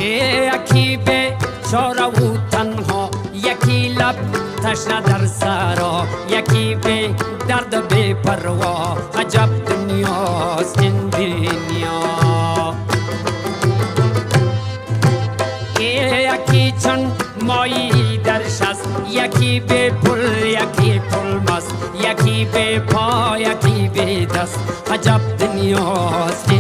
یکی به چاره و تنها، یکی لب تشنه در سرا، یکی به درد بی پروا. عجب دنیاست این دنیا. یکی چون مایی در شست، یکی به پل، یکی پل مست، یکی به پا، یکی به دست. عجب دنیاست